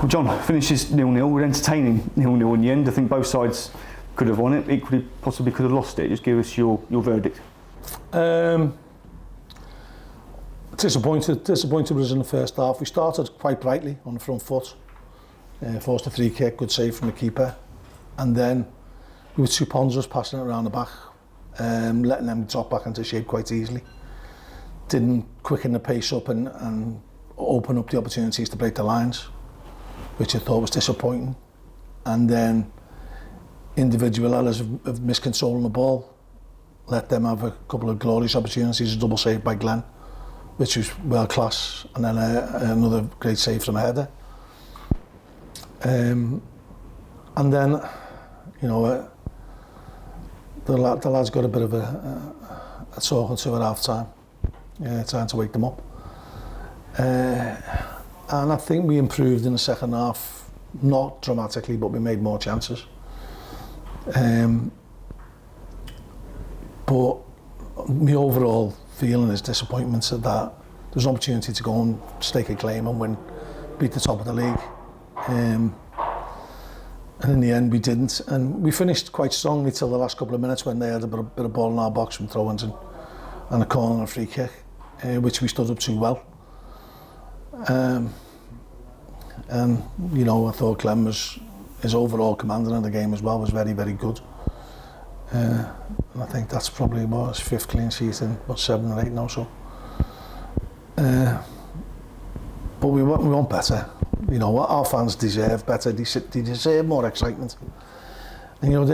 Well, John, finishes 0-0. We're entertaining 0-0 in the end. I think both sides could have won it, equally possibly could have lost it. Just give us your verdict. Disappointed with us in the first half. We started quite brightly on the front foot. Forced a free kick, good save from the keeper. And then we were too ponderous passing it around the back, letting them drop back into shape quite easily. Didn't quicken the pace up and open up the opportunities to break the lines, which I thought was disappointing. And then individual errors of miscontrolling the ball let them have a couple of glorious opportunities. A double save by Glenn, which was world class, and then another great save from a header. And then, you know, the lads got a bit of a talking to at half time, trying to wake them up. And I think we improved in the second half, not dramatically, but we made more chances. But my overall feeling is disappointment that there was an opportunity to go and stake a claim and win, beat the top of the league. And in the end we didn't, and we finished quite strongly till the last couple of minutes when they had a bit of ball in our box from throw-ins and a corner and a free kick, which we stood up to well. And you know, I thought Clem his overall commanding in the game as well was very, very good. And I think that's probably about his 5th clean sheet in about 7 or 8 now. So, but we want better. You know, our fans deserve better. They deserve more excitement. And you know,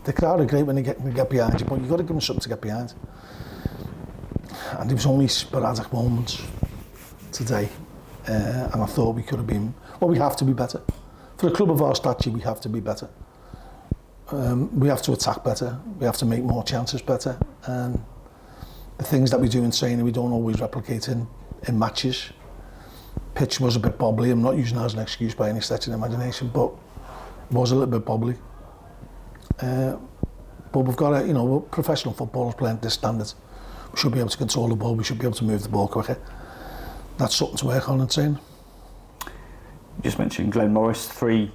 the crowd are great when they get behind you, but you've got to give them something to get behind. And there was only sporadic moments today, and I thought we could have been. Well, we have to be better. For a club of our stature, we have to be better. We have to attack better. We have to make more chances better. And the things that we do in training, we don't always replicate in matches. Pitch was a bit bobbly. I'm not using that as an excuse by any stretch of the imagination, but it was a little bit bobbly. But we've got to, you know, professional footballers playing at this standard. We should be able to control the ball. We should be able to move the ball quicker. That's something to work on in training. You just mentioned Glenn Morris, 3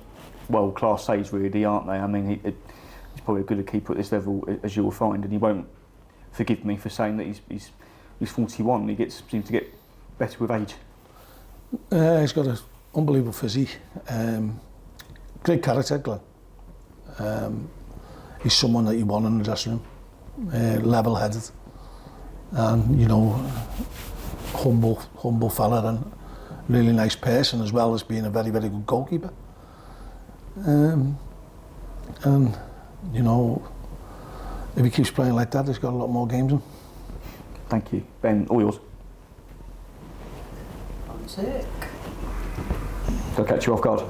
world-class saves really, aren't they? I mean, he's probably as good a keeper at this level as you'll find, and he won't forgive me for saying that he's 41. He seems to get better with age. He's got an unbelievable physique. Great character, Glenn. He's someone that you want in the dressing room. Level-headed, and you know, humble fella, and really nice person, as well as being a very, very good goalkeeper. And you know, if he keeps playing like that, he's got a lot more games in. Thank you. Ben, all yours. I'm sick. Did I catch you off guard?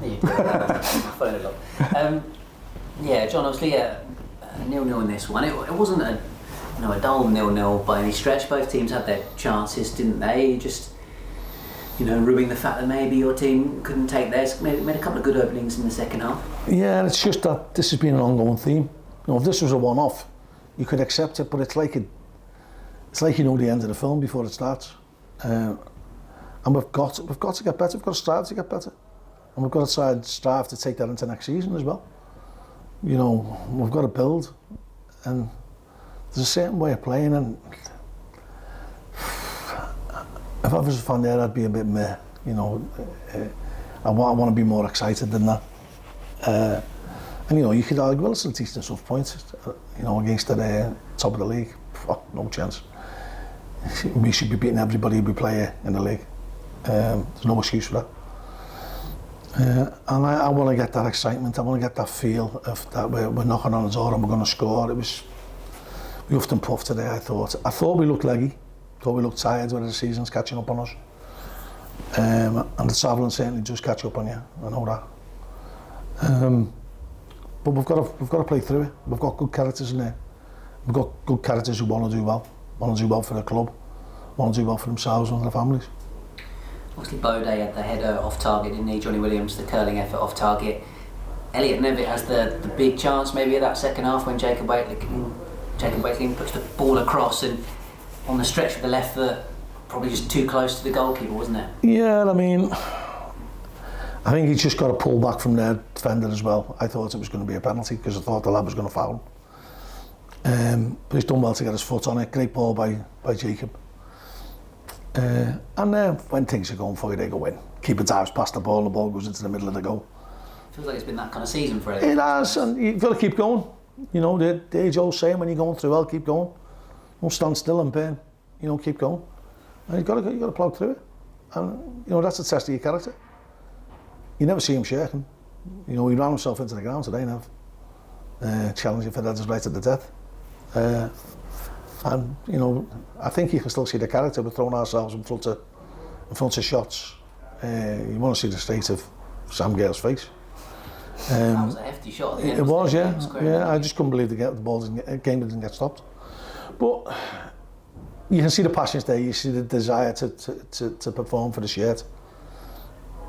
Yeah, John, obviously, 0-0 in this one. It wasn't a dull 0-0 by any stretch. Both teams had their chances, didn't they? Just, you know, ruining the fact that maybe your team couldn't take theirs. Made a couple of good openings in the second half. Yeah, and it's just that this has been an ongoing theme. You know, if this was a one-off, you could accept it, but it's like you know the end of the film before it starts. And we've got to get better. We've got to strive to get better, and we've got to strive to take that into next season as well. You know, we've got to build, and there's a certain way of playing, and if I was a fan there, I'd be a bit meh. You know, I want to be more excited than that. And you know, you could argue, well, it's a decent enough point. You know, against the top of the league, no chance. We should be beating everybody we play in the league. There's no excuse for that. And I want to get that excitement. I want to get that feel of that we're knocking on the door and we're going to score. We huffed and puffed today. I thought we looked leggy. Thought we looked tired when the season's catching up on us. And the travelling certainly does catch up on you. I know that. But we've got to play through it. We've got good characters in there. We've got good characters who want to do well for the club, want to do well for themselves and their families. Obviously, Bode had the header off target, didn't he? Johnny Williams, the curling effort off target. Elliot Nevitt has the big chance maybe at that second half when Jacob Wakeling puts the ball across and on the stretch with the left foot, probably just too close to the goalkeeper, wasn't it? Yeah, I mean, I think he just got a pull back from their defender as well. I thought it was going to be a penalty because I thought the lad was going to foul him. But he's done well to get his foot on it. Great ball by Jacob. And when things are going for you, they go in. Keeper dives past the ball goes into the middle of the goal. Feels like it's been that kind of season for him. It has, and you've got to keep going. You know, the age-old saying, when you're going through hell, keep going. Don't stand still and burn. You know, keep going. And you've got to plough through it. And, you know, that's the test of your character. You never see him shaking. You know, he ran himself into the ground today now. Challenging for that is right at the death. And, you know, I think you can still see the character. We're throwing ourselves in front of shots. You want to see the state of Sam Gale's face. That was a hefty shot. It was, yeah. Yeah, I just couldn't believe the game didn't get stopped. But you can see the passions there. You see the desire to perform for the shirt.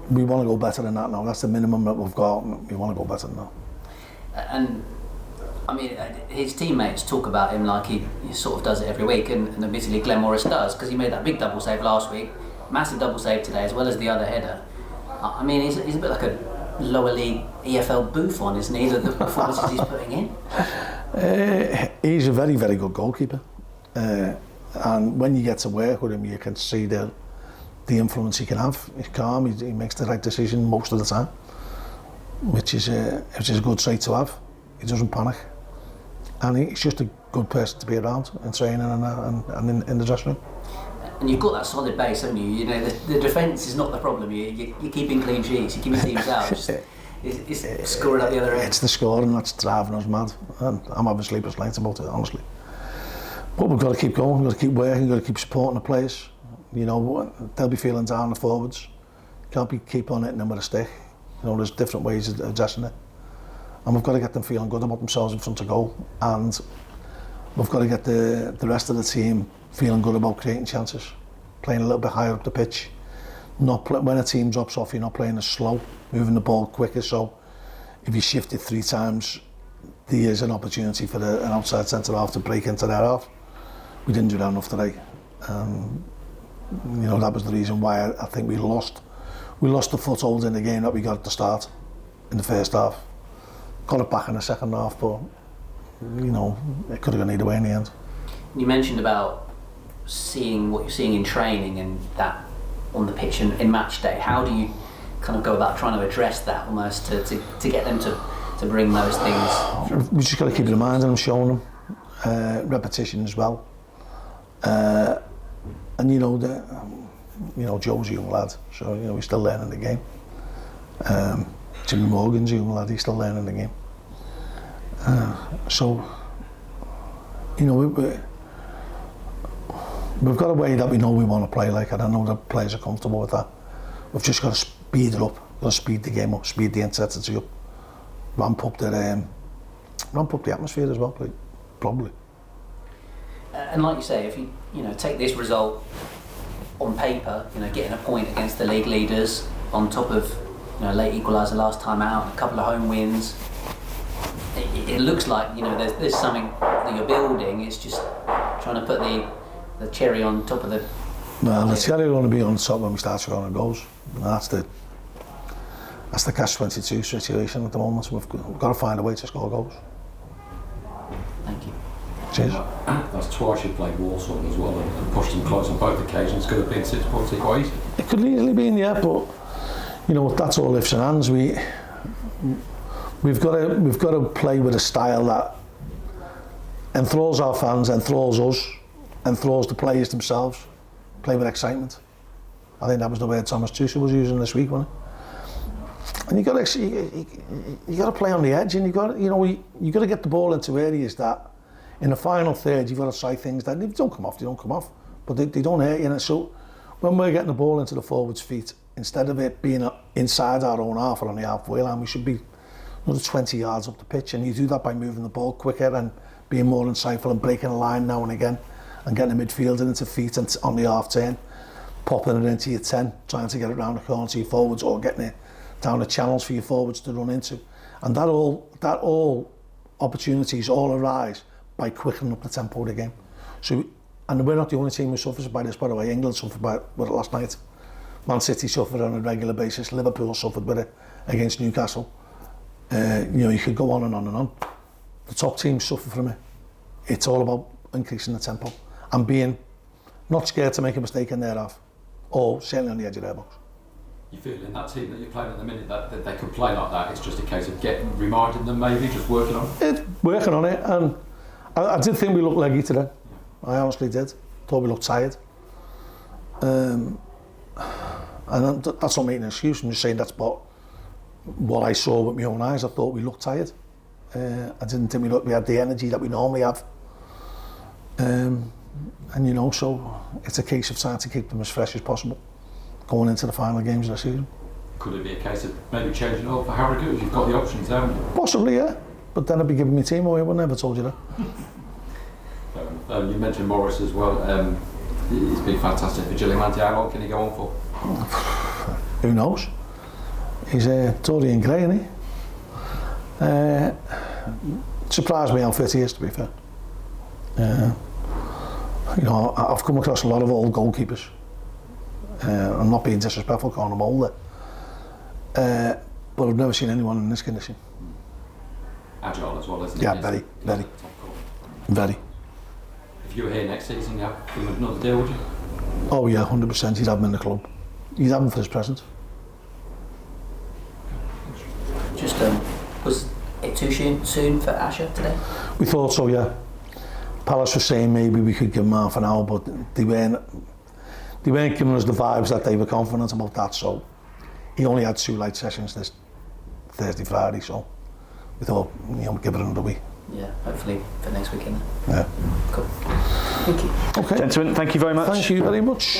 We want to go better than that now. That's the minimum that we've got. We want to go better than that. And I mean, his teammates talk about him like he sort of does it every week, and admittedly Glenn Morris does, because he made that big double save last week, massive double save today, as well as the other header. I mean, he's a bit like a lower league EFL Buffon, isn't he? The performances he's putting in. He's a very, very good goalkeeper, and when you get to work with him, you can see the influence he can have. He's calm. He makes the right decision most of the time, which is a good trait to have. He doesn't panic, and he's just a good person to be around in training and in the dressing room. And you've got that solid base, haven't you? You know, the defence is not the problem. You're keeping clean sheets. You're keeping teams out. It's scoring at the other end. It's the scoring that's driving us mad. And I'm having sleepless nights about it, honestly. But we've got to keep going. We've got to keep working. We've got to keep supporting the players. You know, they'll be feeling down the forwards. Can't keep on hitting them with a stick. You know, there's different ways of addressing it. And we've got to get them feeling good about themselves in front of goal. And we've got to get the rest of the team feeling good about creating chances. Playing a little bit higher up the pitch. When a team drops off, you're not playing as slow, moving the ball quicker. So if you shift it 3 times, there is an opportunity for an outside centre-half to break into their half. We didn't do that enough today. You know, that was the reason why I think we lost the foothold in the game that we got at the start in the first half. Got it back in the second half, but you know, it could have gone either way in the end. You mentioned about seeing what you're seeing in training and that on the pitch in match day. How do you kind of go about trying to address that almost to get them to bring those things? We just got to keep it in mind and showing them repetition as well. And you know, Joe's a young lad, so you know he's still learning the game. Jimmy Morgan's a young lad, he's still learning the game. So, you know, we've got a way that we know we want to play like, and I know the players are comfortable with that. We've just got to speed it up, got to speed the game up, speed the intensity up, ramp up the atmosphere as well, probably. And like you say, if you take this result on paper, you know, getting a point against the league leaders on top of late equaliser last time out, a couple of home wins, it looks like there's something that you're building. It's just trying to put the cherry on top of the. Well, the cherry will only be on top when we start scoring goals. And that's the catch-22 situation at the moment. We've got to find a way to score goals. Thank you. Cheers. That's twice you played Walsall as well and pushed them close on both occasions. Could have been 6 points quite easy. It could easily be, yeah, but you know, that's all ifs and ands. We've got to play with a style that enthralls our fans, enthralls us, enthralls the players themselves. Play with excitement. I think that was the word Thomas Tuchel was using this week, wasn't it? And you got to play on the edge, and you got to get the ball into areas that, in the final third, you've got to try things that if they don't come off, but they don't hurt you. So when we're getting the ball into the forwards' feet, instead of it being inside our own half or on the halfway line, we should be another 20 yards up the pitch, and you do that by moving the ball quicker and being more insightful and breaking a line now and again and getting the midfielder into feet and on the half turn, popping it into your 10, trying to get it round the corner to your forwards or getting it down the channels for your forwards to run into. And that all opportunities all arise by quickening up the tempo of the game. So, and we're not the only team who suffers by this, by the way. England suffered by it last night. Man City suffer on a regular basis. Liverpool suffered with it against Newcastle. You could go on and on and on. The top teams suffer from it. It's all about increasing the tempo and being not scared to make a mistake in their half, or certainly on the edge of their box. You feel in that team that you're playing at the minute that they could play like that? It's just a case of reminding them, maybe just working on it. Working on it, and I did think we looked leggy today. I honestly did. Thought we looked tired. And that's not making an excuse. I'm just saying that's what I saw with my own eyes. I thought we looked tired. I didn't think we had the energy that we normally have. And so it's a case of trying to keep them as fresh as possible going into the final games of the season. Could it be a case of maybe changing it up for Harrogate? You've got the options, haven't you? Possibly, yeah. But then I'd be giving my team away. I would never told you that. You mentioned Morris as well. He's been fantastic for Gillimanti. How long can he go on for? Who knows? He's Tory and grey, isn't he? Surprised me how fit he is, to be fair. I've come across a lot of old goalkeepers. I'm not being disrespectful, calling them older. But I've never seen anyone in this condition. Agile as well, isn't he? Yeah, very. If you were here next season, you'd have him another deal, would you? Oh yeah, 100%. You'd have him in the club. You'd have him for his presence. Just was it too soon for Asher today? We thought so, yeah. Palace was saying maybe we could give him half an hour, but they weren't giving us the vibes that they were confident about that. So he only had 2 light sessions this Thursday, Friday. So we thought, give it another week. Yeah, hopefully for next weekend. Yeah. Cool. Thank you. Okay. Gentlemen, thank you very much. Thank you very much.